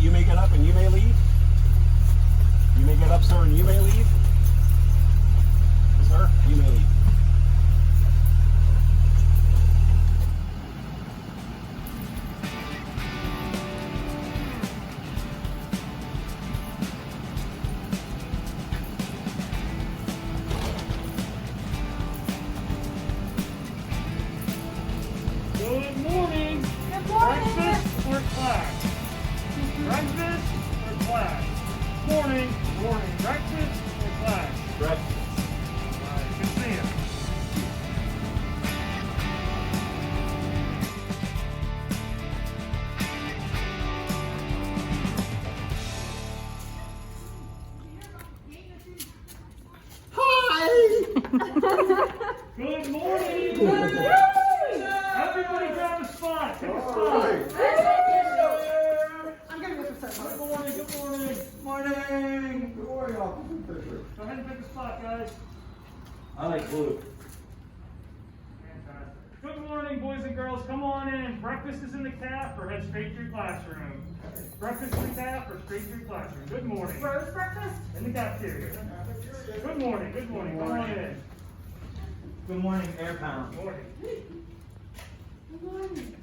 You may get up and you may leave. You may get up, sir, and you may leave. Sir, you may leave. Good morning. Good morning. Breakfast or class? Breakfast or class? Morning. Morning. Breakfast or class? Breakfast. All right. Good to see you. Good morning. Everybody grab a spot. Take a spot. I'm gonna go for Good some. morning. Good morning. Morning. Good morning, Officer Fisher. Go ahead and pick a spot, guys. I like blue. Fantastic. Good morning, boys and girls. Come on in. Breakfast is in the caf or head straight to your classroom. Breakfast in the caf or straight to your classroom. Good morning. Rose breakfast? In the cafeteria. Good morning. Good morning. Come on in. Good morning, Air Pound. Good morning. Good morning.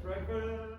Breakfast.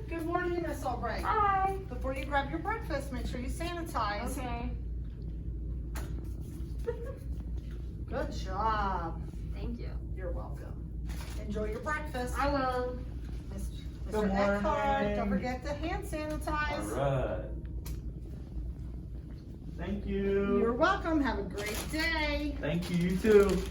Good morning, Miss Albright. Hi. Before you grab your breakfast, make sure you sanitize. Okay. Good job. Thank you. You're welcome. Enjoy your breakfast. I will. Mr. Good Eckhart, morning. don't forget to hand sanitize. Alright. Thank you. You're welcome. Have a great day. Thank you, you too.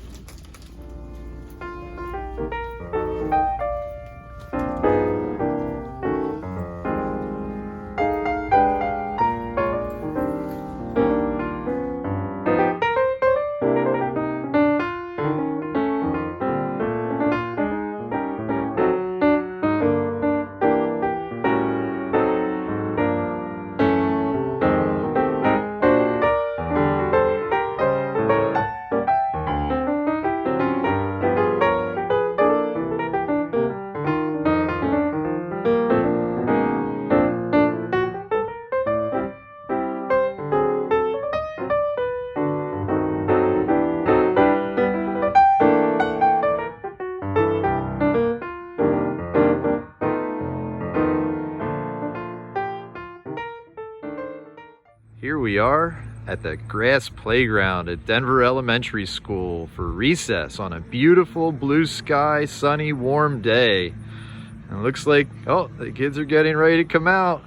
we are at the grass playground at Denver Elementary School for recess on a beautiful blue sky, sunny, warm day. And it looks like, oh, the kids are getting ready to come out.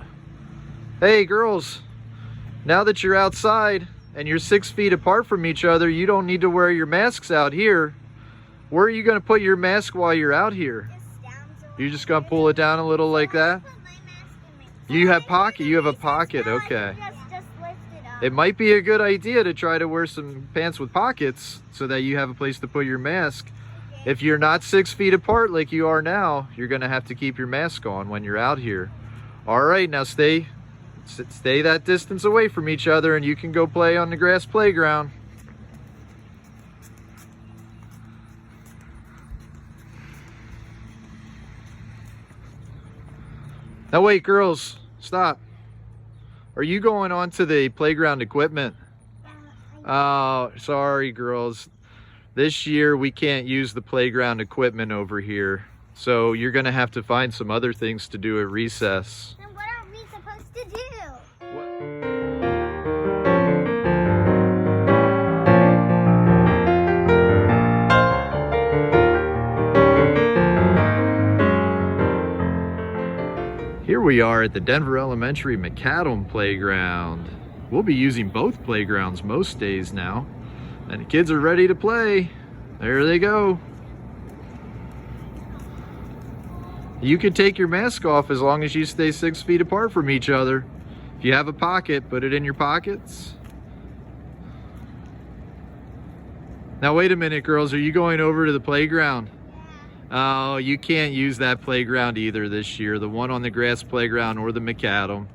Hey girls, now that you're outside and you're 6 feet apart from each other, you don't need to wear your masks out here. Where are you going to put your mask while you're out here? You're just going to pull it down a little like that? You have a pocket, okay. It might be a good idea to try to wear some pants with pockets so that you have a place to put your mask. If you're not 6 feet apart like you are now, you're going to have to keep your mask on when you're out here. All right, now stay that distance away from each other and you can go play on the grass playground. Now wait, girls, stop. Are you going on to the playground equipment? Oh, sorry, girls. This year we can't use the playground equipment over here. So you're gonna have to find some other things to do at recess. Then what are we supposed to do? Here we are at the Denver Elementary Macadam playground. We'll be using both playgrounds most days now. And the kids are ready to play. There they go. You can take your mask off as long as you stay 6 feet apart from each other. If you have a pocket, put it in your pockets. Now wait a minute, girls, are you going over to the playground? Oh, you can't use that playground either this year, the one on the grass playground or the Macadam.